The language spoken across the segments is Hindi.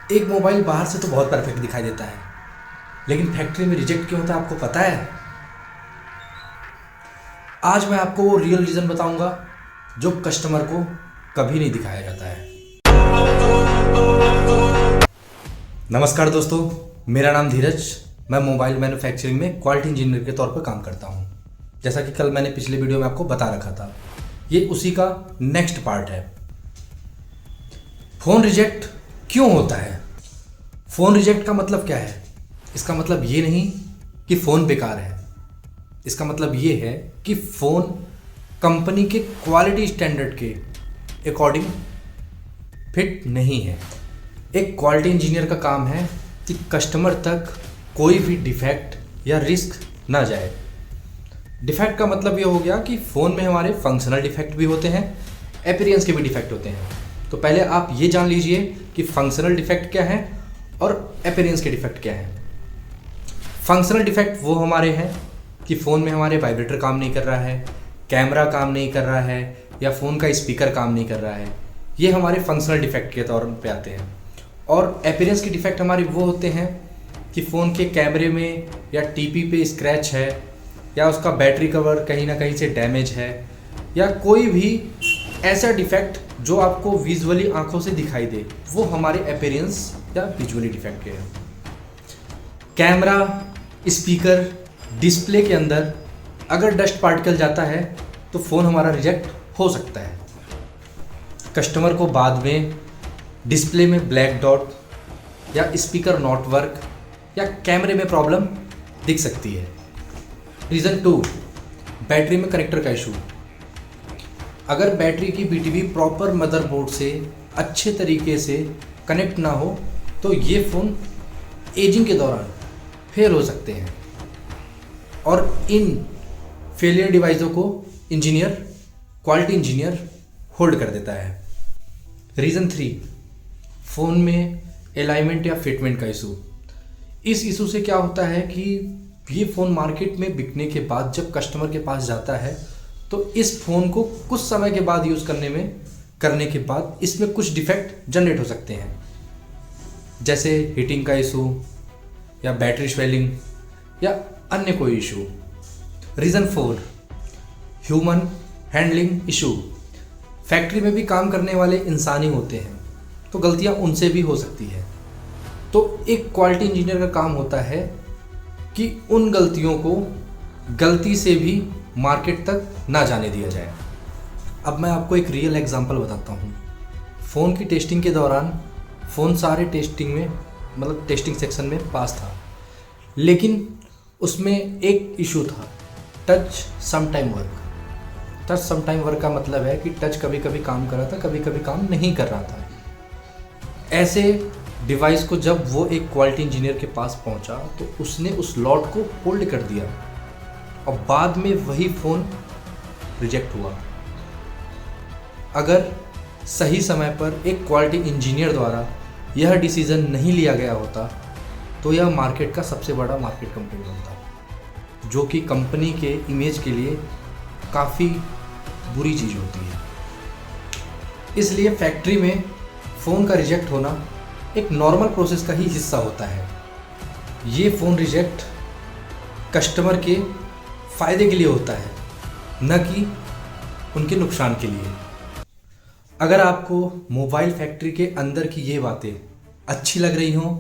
एक मोबाइल बाहर से तो बहुत परफेक्ट दिखाई देता है, लेकिन फैक्ट्री में रिजेक्ट क्यों होता है आपको पता है? आज मैं आपको वो रियल रीज़न बताऊंगा जो कस्टमर को कभी नहीं दिखाया जाता है। नमस्कार दोस्तों, मेरा नाम धीरज। मैं मोबाइल मैन्युफैक्चरिंग में क्वालिटी इंजीनियर के तौर पर काम करता हूँ। जैसा कि कल मैंने पिछले वीडियो में आपको बता रखा था, ये उसी का नेक्स्ट पार्ट है। फ़ोन रिजेक्ट क्यों होता है? फ़ोन रिजेक्ट का मतलब क्या है? इसका मतलब ये नहीं कि फ़ोन बेकार है। इसका मतलब ये है कि फ़ोन कंपनी के क्वालिटी स्टैंडर्ड के अकॉर्डिंग फिट नहीं है। एक क्वालिटी इंजीनियर का काम है कि कस्टमर तक कोई भी डिफेक्ट या रिस्क ना जाए। डिफेक्ट का मतलब ये हो गया कि फ़ोन में हमारे फंक्शनल डिफेक्ट भी होते हैं, अपीयरेंस के भी डिफेक्ट होते हैं। तो पहले आप ये जान लीजिए कि फंक्शनल डिफेक्ट क्या है और अपीयरेंस के डिफेक्ट क्या है। फंक्शनल डिफेक्ट वो हमारे हैं कि फ़ोन में हमारे वाइब्रेटर काम नहीं कर रहा है, कैमरा काम नहीं कर रहा है या फ़ोन का स्पीकर काम नहीं कर रहा है। ये हमारे फंक्शनल डिफेक्ट के तौर पे आते हैं। और अपीयरेंस के डिफेक्ट हमारे वो होते हैं कि फ़ोन के कैमरे में या टीपी पे स्क्रैच है या उसका बैटरी कवर कहीं ना कहीं से डैमेज है या कोई भी ऐसा डिफेक्ट जो आपको विजुअली आंखों से दिखाई दे, वो हमारे अपीयरेंस या विजुअली डिफेक्ट के हैं। कैमरा, स्पीकर, डिस्प्ले के अंदर अगर डस्ट पार्टिकल जाता है तो फ़ोन हमारा रिजेक्ट हो सकता है। कस्टमर को बाद में डिस्प्ले में ब्लैक डॉट या स्पीकर नॉट वर्क या कैमरे में प्रॉब्लम दिख सकती है। रीज़न 2, बैटरी में कनेक्टर का इशू। अगर बैटरी की बीटीबी प्रॉपर मदरबोर्ड से अच्छे तरीके से कनेक्ट ना हो तो ये फ़ोन एजिंग के दौरान फेल हो सकते हैं और इन फेलियर डिवाइसों को क्वालिटी इंजीनियर होल्ड कर देता है। रीज़न 3, फ़ोन में अलाइनमेंट या फिटमेंट का इशू। इस इशू से क्या होता है कि ये फ़ोन मार्केट में बिकने के बाद जब कस्टमर के पास जाता है तो इस फ़ोन को कुछ समय के बाद यूज़ करने के बाद इसमें कुछ डिफेक्ट जनरेट हो सकते हैं, जैसे हीटिंग का इशू या बैटरी स्वेलिंग या अन्य कोई issue. Reason 4, human handling issue. Factory में भी काम करने वाले इंसान ही होते हैं तो गलतियां उनसे भी हो सकती है। तो एक क्वालिटी इंजीनियर का काम होता है कि उन गलतियों को गलती से भी मार्केट तक ना जाने दिया जाए। अब मैं आपको एक रियल एग्जांपल बताता हूँ। फ़ोन की टेस्टिंग के दौरान फ़ोन सारे टेस्टिंग सेक्शन में पास था, लेकिन उसमें एक इशू था, touch sometime work. Touch sometime work का मतलब है कि टच कभी कभी काम कर रहा था, कभी कभी काम नहीं कर रहा था। ऐसे डिवाइस को जब वो एक क्वालिटी इंजीनियर के पास पहुंचा तो उसने उस लॉट को होल्ड कर दिया और बाद में वही फ़ोन रिजेक्ट हुआ। अगर सही समय पर एक क्वालिटी इंजीनियर द्वारा यह डिसीज़न नहीं लिया गया होता तो यह मार्केट का सबसे बड़ा मार्केट कंप्लेंट होता, जो कि कंपनी के इमेज के लिए काफ़ी बुरी चीज़ होती है। इसलिए फैक्ट्री में फ़ोन का रिजेक्ट होना एक नॉर्मल प्रोसेस का ही हिस्सा होता है। ये फ़ोन रिजेक्ट कस्टमर के फ़ायदे के लिए होता है, न कि उनके नुकसान के लिए। अगर आपको मोबाइल फैक्ट्री के अंदर की ये बातें अच्छी लग रही हों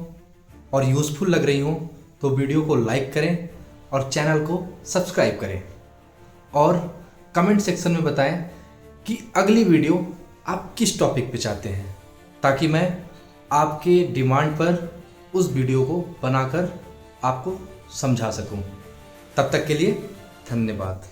और यूज़फुल लग रही हों तो वीडियो को लाइक करें और चैनल को सब्सक्राइब करें और कमेंट सेक्शन में बताएं कि अगली वीडियो आप किस टॉपिक पे चाहते हैं, ताकि मैं आपके डिमांड पर उस वीडियो को बनाकर आपको समझा सकूं। तब तक के लिए धन्यवाद।